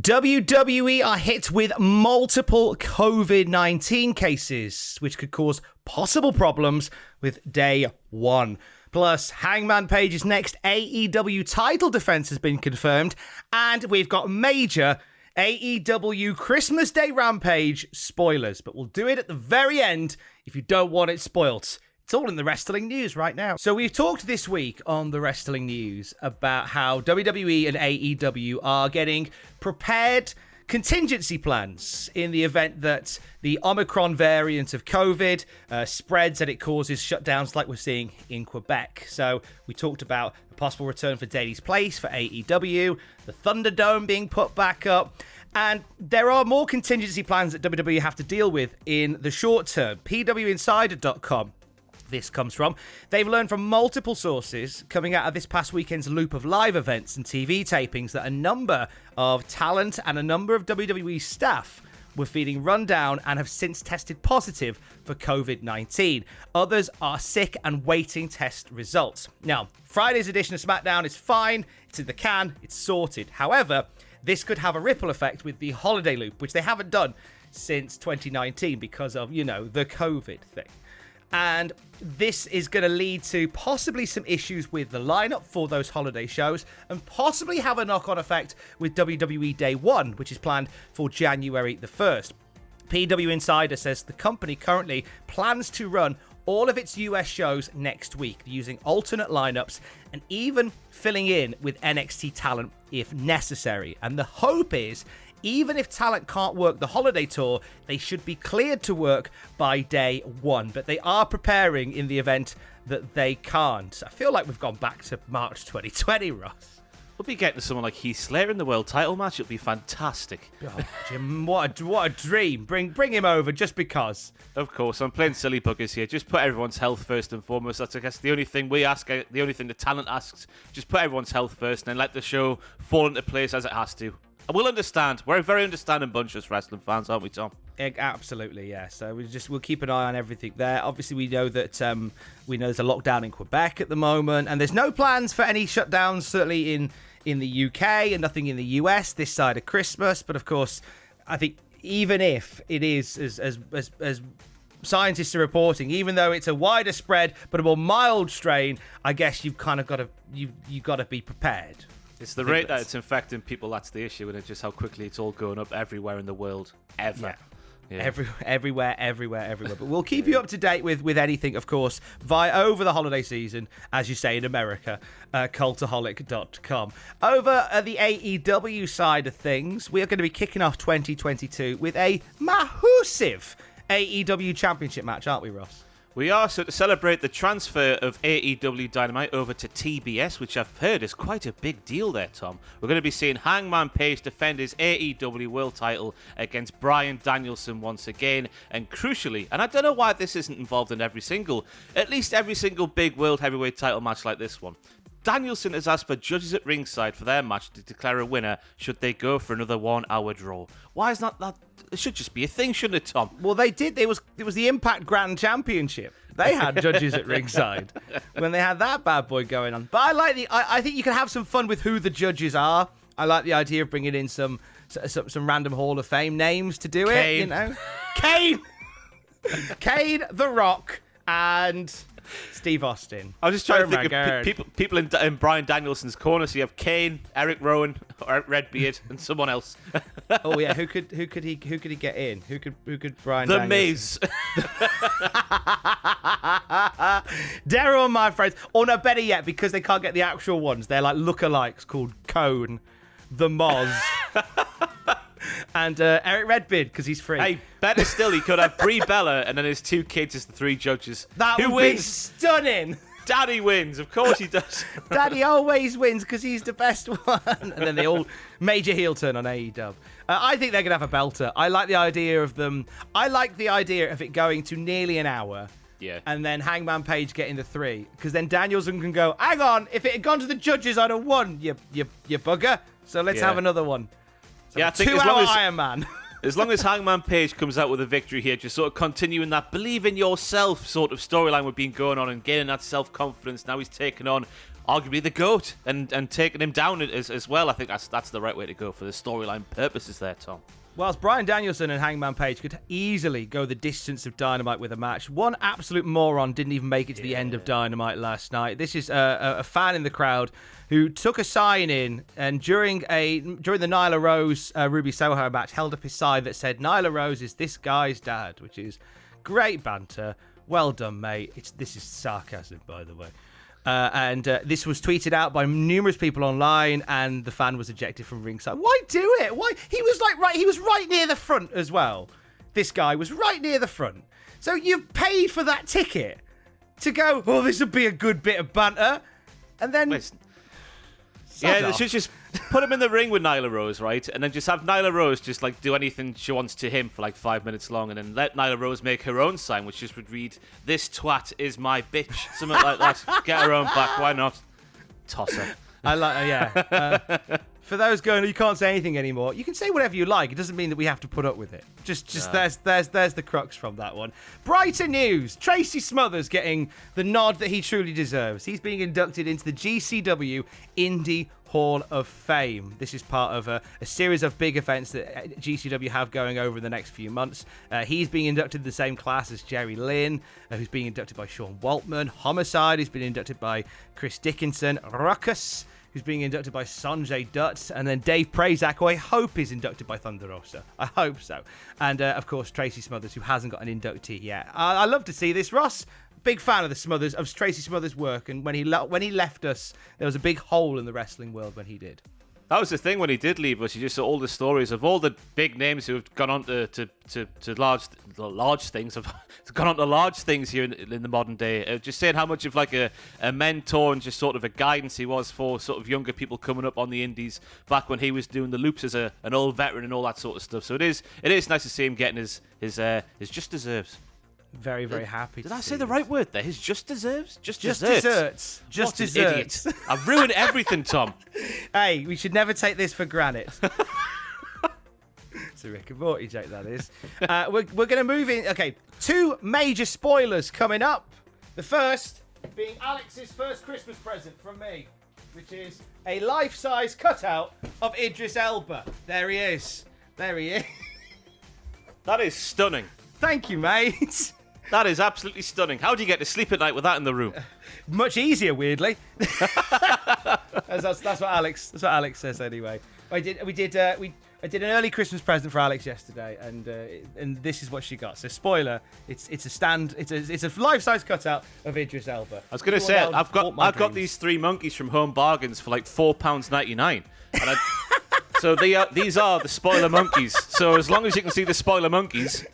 WWE are hit with multiple COVID-19 cases, which could cause possible problems with day one. Plus, Hangman Page's next AEW title defense has been confirmed, and we've got major AEW Christmas Day Rampage spoilers, but we'll do it at the very end if you don't want it spoilt. It's all in the wrestling news right now. So we've talked this week on the wrestling news about how WWE and AEW are getting prepared contingency plans in the event that the Omicron variant of COVID spreads and it causes shutdowns like we're seeing in Quebec. So we talked about the possible return for Daily's Place for AEW, the Thunderdome being put back up, and there are more contingency plans that WWE have to deal with in the short term. PWInsider.com. This comes from. They've learned from multiple sources coming out of this past weekend's loop of live events and TV tapings that a number of talent and a number of WWE staff were feeling run down and have since tested positive for COVID-19. Others are sick and waiting test results. Now, Friday's edition of SmackDown is fine. It's in the can. It's sorted. However, this could have a ripple effect with the holiday loop, which they haven't done since 2019 because of, the COVID thing. And this is going to lead to possibly some issues with the lineup for those holiday shows and possibly have a knock-on effect with WWE Day 1, which is planned for January the 1st. PW Insider says the company currently plans to run all of its US shows next week using alternate lineups and even filling in with NXT talent if necessary. And the hope is, even if talent can't work the holiday tour, they should be cleared to work by day one. But they are preparing in the event that they can't. I feel like we've gone back to March 2020, Ross. We'll be getting someone like Heath Slater in the world title match. It'll be fantastic. Oh, Jim, what a dream. Bring him over just because. Of course, I'm playing silly buggers here. Just put everyone's health first and foremost. That's, I guess, the only thing we ask, the only thing the talent asks. Just put everyone's health first and then let the show fall into place as it has to. And we'll understand. We're a very understanding bunch as wrestling fans, aren't we, Tom? Absolutely, yeah. So we'll keep an eye on everything there. Obviously, we know that there's a lockdown in Quebec at the moment, and there's no plans for any shutdowns, certainly in the UK, and nothing in the US this side of Christmas. But of course, I think even if it is as scientists are reporting, even though it's a wider spread but a more mild strain, I guess you've kind of got to be prepared. It's the rate that it's infecting people that's the issue, and it's just how quickly it's all going up everywhere in the world, ever. Yeah. Everywhere. But we'll keep you up to date with anything, of course, over the holiday season, as you say in America, Cultaholic.com. Over at the AEW side of things, we are going to be kicking off 2022 with a massive AEW Championship match, aren't we, Ross? We are, so to celebrate the transfer of AEW Dynamite over to TBS, which I've heard is quite a big deal there, Tom. We're going to be seeing Hangman Page defend his AEW World title against Bryan Danielson once again, and crucially, and I don't know why this isn't involved in at least every single big World Heavyweight title match like this one, Danielson has asked for judges at ringside for their match to declare a winner should they go for another 1 hour draw. Why is not that? It should just be a thing, shouldn't it, Tom? Well, they did. It was the Impact Grand Championship. They had judges at ringside when they had that bad boy going on. But I think you can have some fun with who the judges are. I like the idea of bringing in some random Hall of Fame names to do it. Kane, The Rock, and Steve Austin. I was just trying to think of people in Bryan Danielson's corner. So you have Kane, Eric Rowan, or Redbeard, and someone else. Oh yeah, who could he get in? Who could Bryan The Danielson? Miz. Daryl and my friends. Or no, better yet, because they can't get the actual ones, they're like lookalikes called Cone, The Moz. And Eric Redbeard, because he's free. Hey, better still, he could have Brie Bella and then his 2 kids as the 3 judges. That would be stunning. Daddy wins, of course he does. Daddy always wins because he's the best one. And then they all major heel turn on AEW. I think they're going to have a belter. I like the idea of them. I like the idea of it going to nearly an hour. Yeah. And then Hangman Page getting the 3. Because then Danielson can go, hang on, if it had gone to the judges, I'd have won, you bugger. So let's have another one. So I think 2 hour Iron Man. As long as Hangman Page comes out with a victory here, just sort of continuing that believe in yourself sort of storyline we've been going on and gaining that self-confidence. Now he's taken on arguably the GOAT and taking him down as well. I think that's the right way to go for the storyline purposes there, Tom. Whilst Bryan Danielson and Hangman Page could easily go the distance of Dynamite with a match, one absolute moron didn't even make it to the end of Dynamite last night. This is a fan in the crowd who took a sign in and during the Nyla Rose Ruby Soho match held up his sign that said Nyla Rose is this guy's dad, which is great banter. Well done, mate. This is sarcasm, by the way. And this was tweeted out by numerous people online, and the fan was ejected from ringside. Why do it? Why? He was right near the front as well. This guy was right near the front. So you've paid for that ticket to go, oh, this would be a good bit of banter. And then... they should just put him in the ring with Nyla Rose, right? And then just have Nyla Rose just like do anything she wants to him for like 5 minutes long, and then let Nyla Rose make her own sign, which just would read, "This twat is my bitch," something like that. Get her own back. Why not? Toss her. I like, for those going, you can't say anything anymore. You can say whatever you like. It doesn't mean that we have to put up with it. Just there's the crux from that one. Brighter news: Tracy Smothers getting the nod that he truly deserves. He's being inducted into the GCW Indie Hall of Fame. This is part of a series of big events that GCW have going over the next few months. He's being inducted in the same class as Jerry Lynn, who's being inducted by Sean Waltman. Homicide, who's been inducted by Chris Dickinson. Ruckus, who's being inducted by Sanjay Dutt, and then Dave Prazak, who I hope is inducted by Thunder Rosa. I hope so. And, of course, Tracy Smothers, who hasn't got an inductee yet. I love to see this. Ross, big fan of Tracy Smothers' work, and when he left us, there was a big hole in the wrestling world when he did. That was the thing when he did leave us. You just saw all the stories of all the big names who have gone on to large things, have gone on to large things here in the modern day. Just saying how much of like a mentor and just sort of a guidance he was for sort of younger people coming up on the indies back when he was doing the loops as an old veteran and all that sort of stuff. So it is nice to see him getting his just deserves. Very, very happy. Did I say the right word there? His just deserves? Just desserts. Just desserts. Idiot. I've ruined everything, Tom. Hey, we should never take this for granted. It's a Rick and Morty joke, that is. We're going to move in. Okay, 2 major spoilers coming up. The first being Alex's first Christmas present from me, which is a life-size cutout of Idris Elba. There he is. That is stunning. Thank you, mate. That is absolutely stunning. How do you get to sleep at night with that in the room? Much easier, weirdly. that's what Alex says anyway. I did an early Christmas present for Alex yesterday, and this is what she got. So spoiler, it's a life-size cutout of Idris Elba. I was going to say I've got these 3 monkeys from Home Bargains for like £4.99, and so these are the spoiler monkeys. So as long as you can see the spoiler monkeys.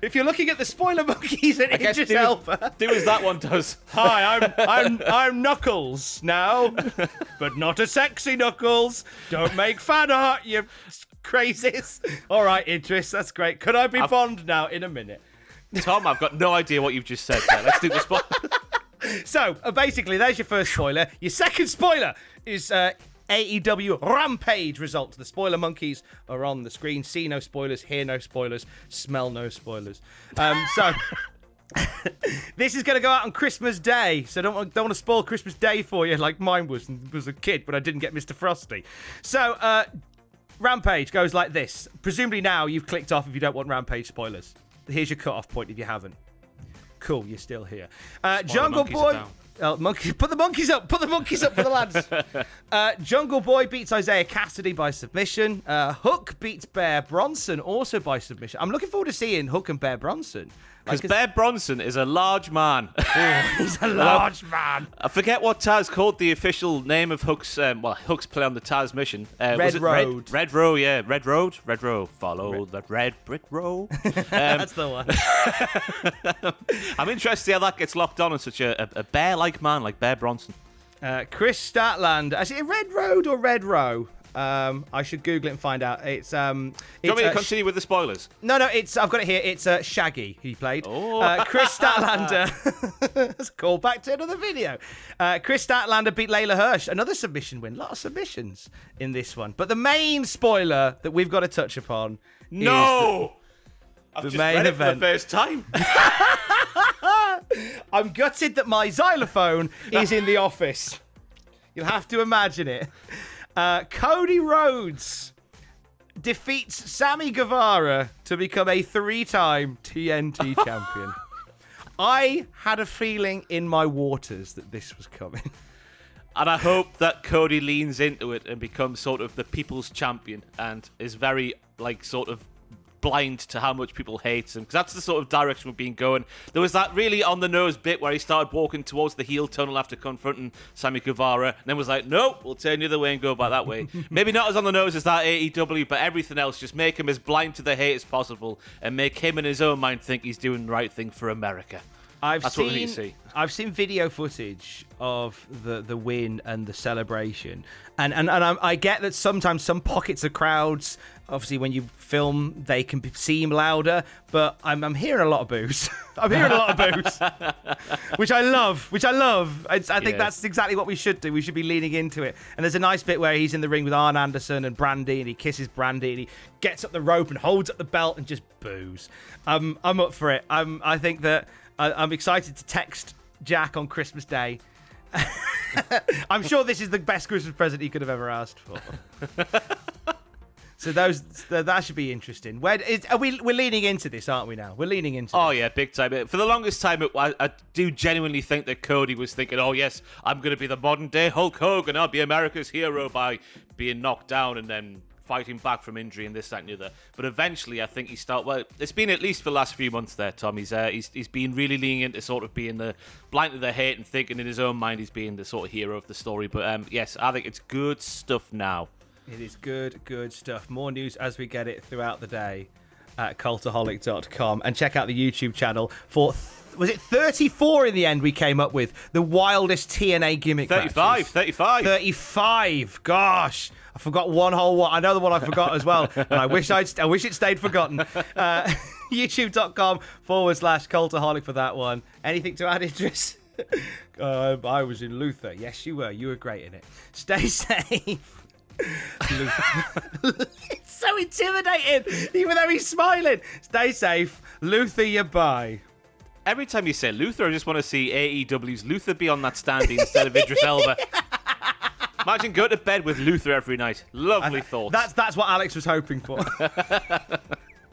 If you're looking at the spoiler monkeys and Idris Elba. Do as that one does. Hi, I'm Knuckles now. But not a sexy Knuckles. Don't make fan art, you crazies. All right, Idris, that's great. Could I be Bond now in a minute? Tom, I've got no idea what you've just said there. Let's do the spoiler. So, basically, there's your first spoiler. Your second spoiler is... AEW Rampage results. The spoiler monkeys are on the screen. See no spoilers, hear no spoilers, smell no spoilers. So this is going to go out on Christmas Day. So don't want to spoil Christmas Day for you like mine was a kid when I didn't get Mr. Frosty. So Rampage goes like this. Presumably now you've clicked off if you don't want Rampage spoilers. Here's your cut-off point if you haven't. Cool, you're still here. Jungle Boy... put the monkeys up. Put the monkeys up for the lads. Jungle Boy beats Isaiah Cassidy by submission. Hook beats Bear Bronson also by submission. I'm looking forward to seeing Hook and Bear Bronson. Because Bear Bronson is a large man. He's a large man. I forget what Taz called the official name of Hook's. Hook's play on the Taz mission. Red Road. Red Road, yeah. Red Road. Red Road. Follow that red brick road. That's the one. I'm interested to see how that gets locked on such a bear-like man like Bear Bronson. Chris Statlander. Is it Red Road or Red Row? I should Google it and find out. Do you want me to continue with the spoilers? No, I've got it here. It's Shaggy he played. Chris Statlander. Let's call back to another video. Chris Statlander beat Layla Hirsch. Another submission win. A lot of submissions in this one. But the main spoiler that we've got to touch upon is I've just read it for the first time. I'm gutted that my xylophone is in the office. You'll have to imagine it. Cody Rhodes defeats Sammy Guevara to become a 3-time TNT champion. I had a feeling in my waters that this was coming. And I hope that Cody leans into it and becomes sort of the people's champion and is very, sort of blind to how much people hate him, because that's the sort of direction we've been going. There was that really on-the-nose bit where he started walking towards the heel tunnel after confronting Sammy Guevara, and then was like, nope, we'll turn the other way and go back that way. Maybe not as on-the-nose as that AEW, but everything else, just make him as blind to the hate as possible and make him in his own mind think he's doing the right thing for America. That's what we need to see. I've seen video footage of the win and the celebration, and I get that sometimes some pockets of crowds, obviously when you film, they can seem louder, but I'm hearing a lot of boos. I'm hearing a lot of boos, which I love. I think that's exactly what we should do. We should be leaning into it. And there's a nice bit where he's in the ring with Arn Anderson and Brandy, and he kisses Brandy, and he gets up the rope and holds up the belt and just boos. I'm up for it. I think that. I'm excited to text Jack on Christmas Day. I'm sure this is the best Christmas present he could have ever asked for. So that should be interesting. We're leaning into this, aren't we now? We're leaning into this. Oh, yeah, big time. For the longest time, I do genuinely think that Cody was thinking, oh, yes, I'm going to be the modern-day Hulk Hogan. I'll be America's hero by being knocked down and then fighting back from injury and this, that, and the other. But eventually, I think it's been at least for the last few months there, Tom. He's been really leaning into sort of being the blind to the hate and thinking in his own mind he's being the sort of hero of the story. But yes, I think it's good stuff now. It is good stuff. More news as we get it throughout the day at cultaholic.com. And check out the YouTube channel for... Was it 34 in the end we came up with? The wildest TNA gimmick 35. Gosh. I forgot one whole one. I know the one I forgot as well. And I wish it stayed forgotten. YouTube.com/Cultaholic for that one. Anything to add, Idris? I was in Luther. Yes, you were. You were great in it. Stay safe. It's so intimidating, even though he's smiling. Stay safe. Luther, you bye. Every time you say Luther, I just want to see AEW's Luther be on that standee instead of Idris Elba. Imagine going to bed with Luther every night. Lovely thought. That's what Alex was hoping for.